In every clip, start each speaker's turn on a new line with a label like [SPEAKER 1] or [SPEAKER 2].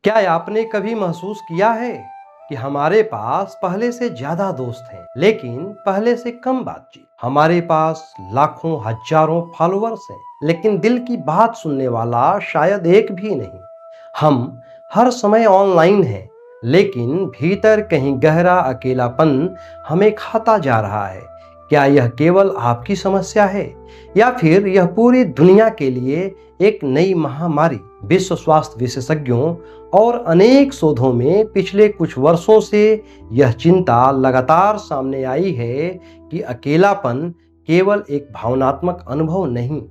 [SPEAKER 1] क्या आपने कभी महसूस किया है कि हमारे पास पहले से ज्यादा दोस्त हैं, लेकिन पहले से कम बातचीत? हमारे पास लाखों हजारों फॉलोअर्स हैं, लेकिन दिल की बात सुनने वाला शायद एक भी नहीं। हम हर समय ऑनलाइन हैं, लेकिन भीतर कहीं गहरा अकेलापन हमें खाता जा रहा है। क्या यह केवल आपकी समस्या है, या फिर यह पूरी दुनिया के लिए एक नई महामारी? विश्व स्वास्थ्य विशेषज्ञों और अनेक शोधों में पिछले कुछ वर्षों से यह चिंता लगातार सामने आई है कि अकेलापन केवल एक भावनात्मक अनुभव नहीं,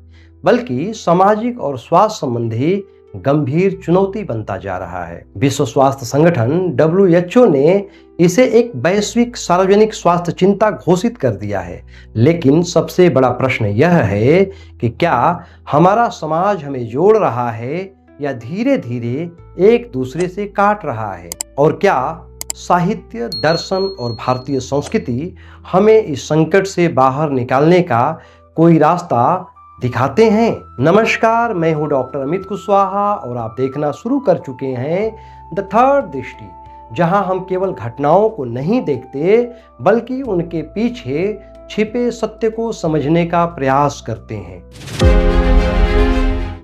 [SPEAKER 1] बल्कि सामाजिक और स्वास्थ्य संबंधी गंभीर चुनौती बनता जा रहा है। विश्व स्वास्थ्य संगठन WHO ने इसे एक वैश्विक सार्वजनिक स्वास्थ्य चिंता घोषित कर दिया है। लेकिन सबसे बड़ा प्रश्न यह है कि क्या हमारा समाज हमें जोड़ रहा है या धीरे धीरे एक दूसरे से काट रहा है? और क्या साहित्य, दर्शन और भारतीय संस्कृति हमें इस संकट से बाहर निकालने का कोई रास्ता दिखाते हैं? नमस्कार, मैं हूं डॉक्टर अमित कुशवाहा और आप देखना शुरू कर चुके हैं द थर्ड दृष्टि, जहां हम केवल घटनाओं को नहीं देखते, बल्कि उनके पीछे छिपे सत्य को समझने का प्रयास करते हैं।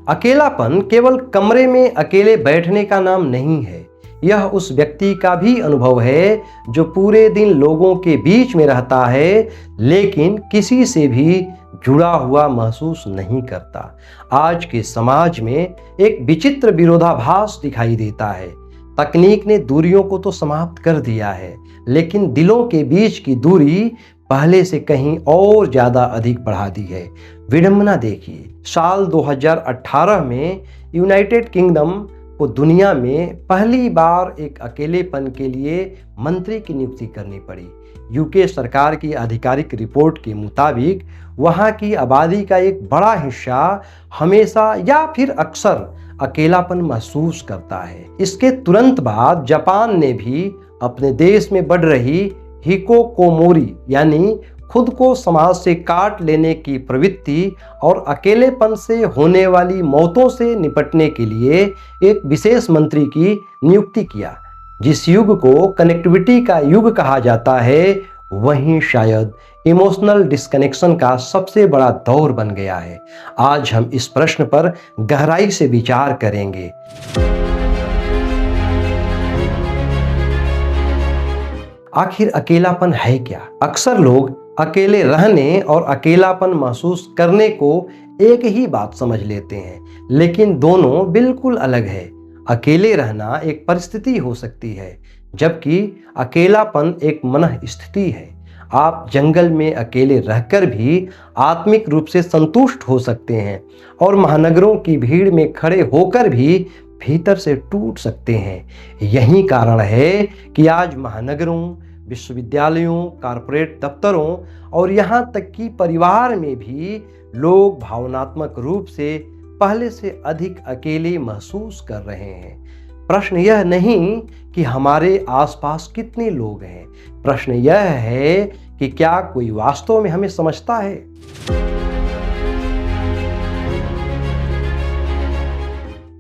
[SPEAKER 1] अकेलापन केवल कमरे में अकेले बैठने का नाम नहीं है। यह उस व्यक्ति का भी अनुभव है जो पूरे दिन लोगों के बीच में रहता है, लेकिन किसी से भी जुड़ा हुआ महसूस नहीं करता। आज के समाज में एक विचित्र विरोधाभास दिखाई देता है। तकनीक ने दूरियों को तो समाप्त कर दिया है, लेकिन दिलों के बीच की दूरी पहले से कहीं और ज्यादा अधिक बढ़ा दी है। विडंबना देखिए, साल 2018 में यूनाइटेड किंगडम को दुनिया में पहली बार एक अकेलेपन के लिए मंत्री की नियुक्ति करनी पड़ी। यूके सरकार की आधिकारिक रिपोर्ट के मुताबिक वहां की आबादी का एक बड़ा हिस्सा हमेशा या फिर अक्सर अकेलापन महसूस करता है। इसके तुरंत बाद जापान ने भी अपने देश में बढ़ रही हिकोकोमोरी यानी खुद को समाज से काट लेने की प्रवृत्ति और अकेलेपन से होने वाली मौतों से निपटने के लिए एक विशेष मंत्री की नियुक्ति किया। जिस युग को कनेक्टिविटी का युग कहा जाता है, वहीं शायद इमोशनल डिस्कनेक्शन का सबसे बड़ा दौर बन गया है। आज हम इस प्रश्न पर गहराई से विचार करेंगे। आखिर अकेलापन है क्या? अक्सर लोग अकेले रहने और अकेलापन महसूस करने को एक ही बात समझ लेते हैं, लेकिन दोनों बिल्कुल अलग है। अकेले रहना एक परिस्थिति हो सकती है, जबकि अकेलापन एक मनः स्थिति है। आप जंगल में अकेले रहकर भी आत्मिक रूप से संतुष्ट हो सकते हैं और महानगरों की भीड़ में खड़े होकर भी भीतर से टूट सकते हैं। यही कारण है कि आज महानगरों, विश्वविद्यालयों, कॉरपोरेट दफ्तरों और यहाँ तक कि परिवार में भी लोग भावनात्मक रूप से पहले से अधिक अकेले महसूस कर रहे हैं। प्रश्न यह नहीं कि हमारे आसपास कितने लोग हैं, प्रश्न यह है कि क्या कोई वास्तव में हमें समझता है।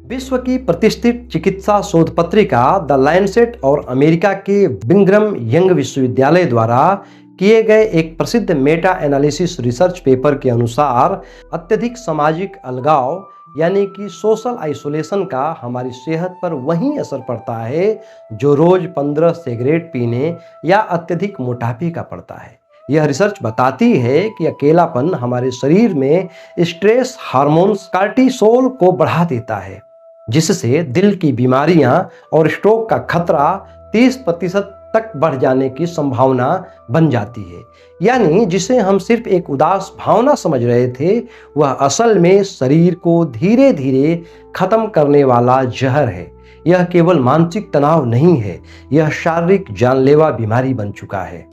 [SPEAKER 1] विश्व की प्रतिष्ठित चिकित्सा शोध पत्रिका द लैंसेट और अमेरिका के ब्रिघम यंग विश्वविद्यालय द्वारा किए गए एक प्रसिद्ध मेटा एनालिसिस रिसर्च पेपर के अनुसार अत्यधिक सामाजिक अलगाव यानी कि सोशल आइसोलेशन का हमारी सेहत पर वही असर पड़ता है जो रोज 15 सिगरेट पीने या अत्यधिक मोटापे का पड़ता है। यह रिसर्च बताती है कि अकेलापन हमारे शरीर में स्ट्रेस हार्मोन्स कार्टिसोल को बढ़ा देता है, जिससे दिल की बीमारियां और स्ट्रोक का खतरा 30% तक बढ़ जाने की संभावना बन जाती है। यानी जिसे हम सिर्फ एक उदास भावना समझ रहे थे, वह असल में शरीर को धीरे धीरे खत्म करने वाला जहर है। यह केवल मानसिक तनाव नहीं है, यह शारीरिक जानलेवा बीमारी बन चुका है।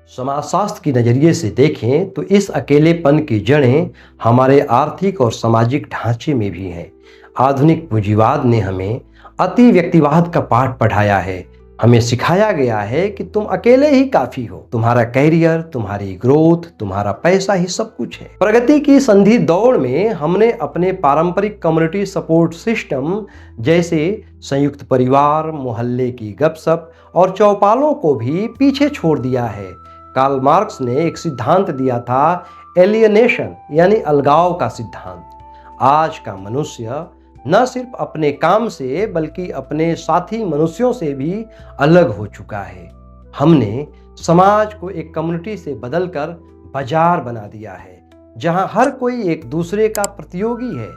[SPEAKER 1] समाजशास्त्र की नजरिए से देखें तो इस अकेलेपन की जड़ें हमारे आर्थिक और सामाजिक ढांचे में भी हैं। आधुनिक पूंजीवाद ने हमें अति व्यक्तिवाद का पाठ पढ़ाया है, हमें सिखाया गया है कि तुम अकेले ही काफी हो, तुम्हारा कैरियर, तुम्हारी ग्रोथ, तुम्हारा पैसा ही सब कुछ है। प्रगति की संधि दौड़ में हमने अपने पारंपरिक कम्युनिटी सपोर्ट सिस्टम जैसे संयुक्त परिवार, मोहल्ले की गपशप और चौपालों को भी पीछे छोड़ दिया है। कार्ल मार्क्स ने एक सिद्धांत दिया था, एलियनेशन यानी अलगाव का सिद्धांत। आज का मनुष्य न सिर्फ अपने काम से बल्कि अपने साथी मनुष्यों से भी अलग हो चुका है। हमने समाज को एक कम्युनिटी से बदलकर बाजार बना दिया है, जहां हर कोई एक दूसरे का प्रतियोगी है,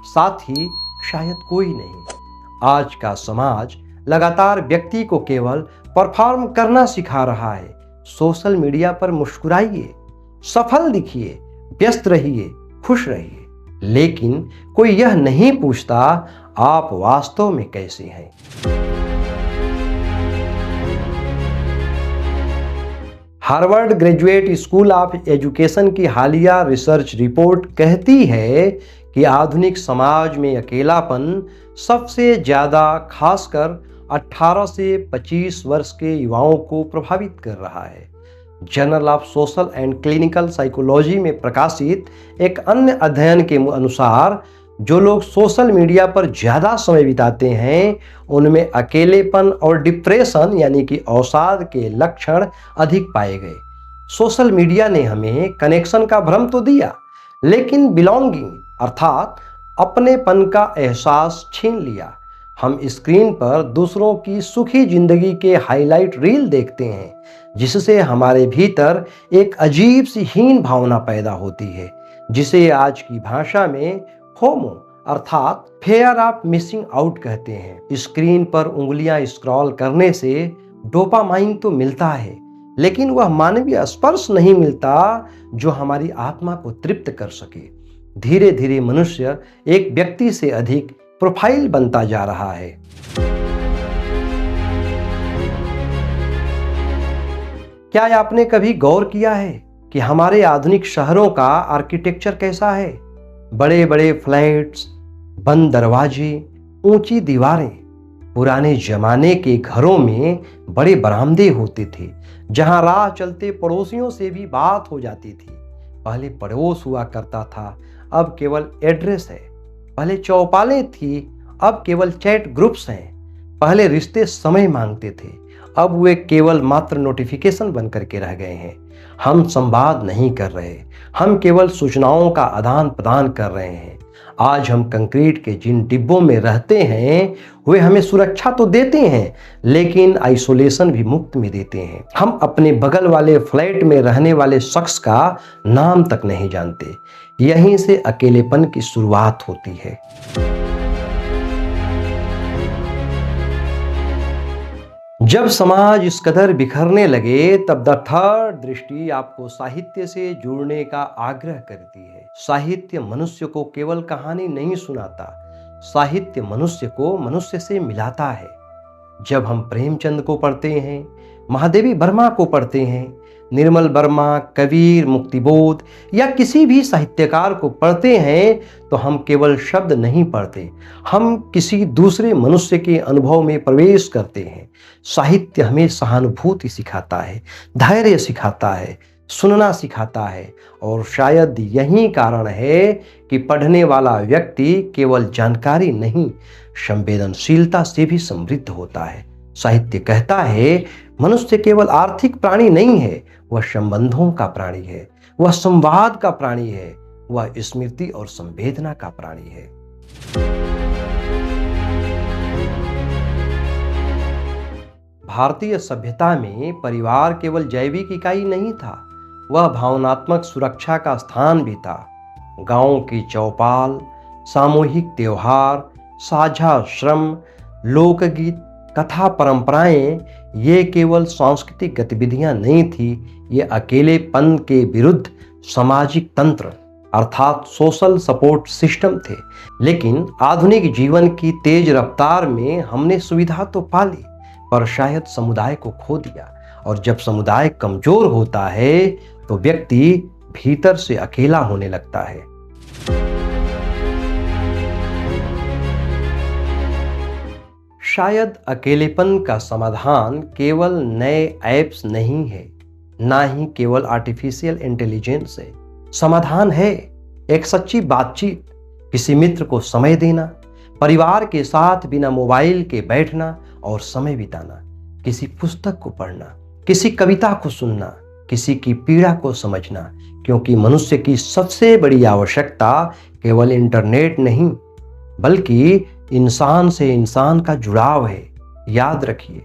[SPEAKER 1] साथी शायद कोई नहीं। आज का समाज लगातार व्यक्ति को केवल परफॉर्म करना सिखा रहा है। सोशल मीडिया पर मुस्कुराइए, सफल दिखिए, व्यस्त रहिए, खुश रहिए, लेकिन कोई यह नहीं पूछता आप वास्तव में कैसे हैं। Harvard graduate school of education की हालिया रिसर्च रिपोर्ट कहती है कि आधुनिक समाज में अकेलापन सबसे ज्यादा खासकर 18 से 25 वर्ष के युवाओं को प्रभावित कर रहा है। Journal of social and clinical psychology में प्रकाशित एक अन्य अध्ययन के अनुसार जो लोग सोशल मीडिया पर ज़्यादा समय बिताते हैं उनमें अकेलेपन और डिप्रेशन यानी कि अवसाद के लक्षण अधिक पाए गए। सोशल मीडिया ने हमें कनेक्शन का भ्रम तो दिया, लेकिन बिलोंगिंग अर्थात अपनेपन का एहसास छीन लिया। हम स्क्रीन पर दूसरों की सुखी जिंदगी के हाईलाइट रील देखते हैं, जिससे हमारे भीतर एक अजीब सी हीन भावना पैदा होती है, जिसे आज की भाषा में फोमो अर्थात फेयर ऑफ मिसिंग आउट कहते हैं। स्क्रीन पर उंगलियां स्क्रॉल करने से डोपामाइन तो मिलता है, लेकिन वह मानवीय स्पर्श नहीं मिलता जो हमारी आत्मा को तृप्त कर सके। धीरे धीरे मनुष्य एक व्यक्ति से अधिक प्रोफाइल बनता जा रहा है। क्या आपने कभी गौर किया है कि हमारे आधुनिक शहरों का आर्किटेक्चर कैसा है? बड़े बड़े फ्लैट्स, बंद दरवाजे, ऊंची दीवारें। पुराने जमाने के घरों में बड़े बरामदे होते थे, जहां राह चलते पड़ोसियों से भी बात हो जाती थी। पहले पड़ोस हुआ करता था, अब केवल एड्रेस है। पहले चौपालें थी, अब केवल चैट ग्रुप्स हैं। पहले रिश्ते समय मांगते थे, अब वे केवल मात्र नोटिफिकेशन बन करके रह गए हैं। हम संवाद नहीं कर रहे, हम केवल सूचनाओं का आदान प्रदान कर रहे हैं। आज हम कंक्रीट के जिन डिब्बों में रहते हैं वे हमें सुरक्षा तो देते हैं, लेकिन आइसोलेशन भी मुफ्त में देते हैं। हम अपने बगल वाले फ्लैट में रहने वाले शख्स का नाम तक नहीं जानते। यहीं से अकेलेपन की शुरुआत होती है। जब समाज इस कदर बिखरने लगे तब द थर्ड दृष्टि आपको साहित्य से जुड़ने का आग्रह करती है। साहित्य मनुष्य को केवल कहानी नहीं सुनाता, साहित्य मनुष्य को मनुष्य से मिलाता है। जब हम प्रेमचंद को पढ़ते हैं, महादेवी वर्मा को पढ़ते हैं, निर्मल वर्मा, कबीर, मुक्तिबोध या किसी भी साहित्यकार को पढ़ते हैं तो हम केवल शब्द नहीं पढ़ते, हम किसी दूसरे मनुष्य के अनुभव में प्रवेश करते हैं। साहित्य हमें सहानुभूति सिखाता है, धैर्य सिखाता है, सुनना सिखाता है, और शायद यही कारण है कि पढ़ने वाला व्यक्ति केवल जानकारी नहीं, संवेदनशीलता से भी समृद्ध होता है। साहित्य कहता है मनुष्य केवल आर्थिक प्राणी नहीं है, वह संबंधों का प्राणी है, वह संवाद का प्राणी है, वह स्मृति और संवेदना का प्राणी है। भारतीय सभ्यता में परिवार केवल जैविक इकाई नहीं था, वह भावनात्मक सुरक्षा का स्थान भी था। गांव की चौपाल, सामूहिक त्योहार, साझा श्रम, लोकगीत, कथा परंपराएं, ये केवल सांस्कृतिक गतिविधियां नहीं थी, ये अकेलेपन के विरुद्ध सामाजिक तंत्र अर्थात सोशल सपोर्ट सिस्टम थे। लेकिन आधुनिक जीवन की तेज रफ्तार में हमने सुविधा तो पा ली, पर शायद समुदाय को खो दिया। और जब समुदाय कमजोर होता है तो व्यक्ति भीतर से अकेला होने लगता है। शायद अकेलेपन का समाधान केवल नए ऐप्स नहीं है, ना ही केवल आर्टिफिशियल इंटेलिजेंस है। समाधान है एक सच्ची बातचीत, किसी मित्र को समय देना, परिवार के साथ बिना मोबाइल के बैठना और समय बिताना, किसी पुस्तक को पढ़ना, किसी कविता को सुनना, किसी की पीड़ा को समझना, क्योंकि मनुष्य की सबसे बड़ी आवश्यकता केवल इंटरनेट नहीं बल्कि इंसान से इंसान का जुड़ाव है। याद रखिए,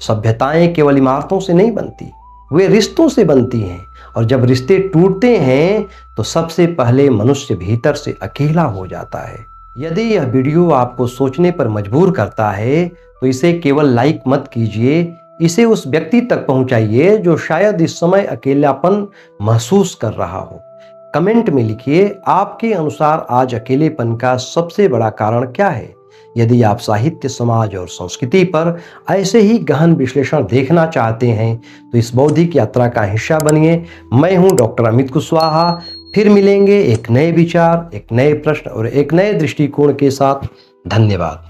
[SPEAKER 1] सभ्यताएं केवल इमारतों से नहीं बनती, वे रिश्तों से बनती हैं, और जब रिश्ते टूटते हैं तो सबसे पहले मनुष्य भीतर से अकेला हो जाता है। यदि यह वीडियो आपको सोचने पर मजबूर करता है तो इसे केवल लाइक मत कीजिए, इसे उस व्यक्ति तक पहुंचाइए जो शायद इस समय अकेलापन महसूस कर रहा हो। कमेंट में लिखिए, आपके अनुसार आज अकेलेपन का सबसे बड़ा कारण क्या है। यदि आप साहित्य, समाज और संस्कृति पर ऐसे ही गहन विश्लेषण देखना चाहते हैं तो इस बौद्धिक यात्रा का हिस्सा बनिए। मैं हूं डॉक्टर अमित कुशवाहा। फिर मिलेंगे एक नए विचार, एक नए प्रश्न और एक नए दृष्टिकोण के साथ। धन्यवाद।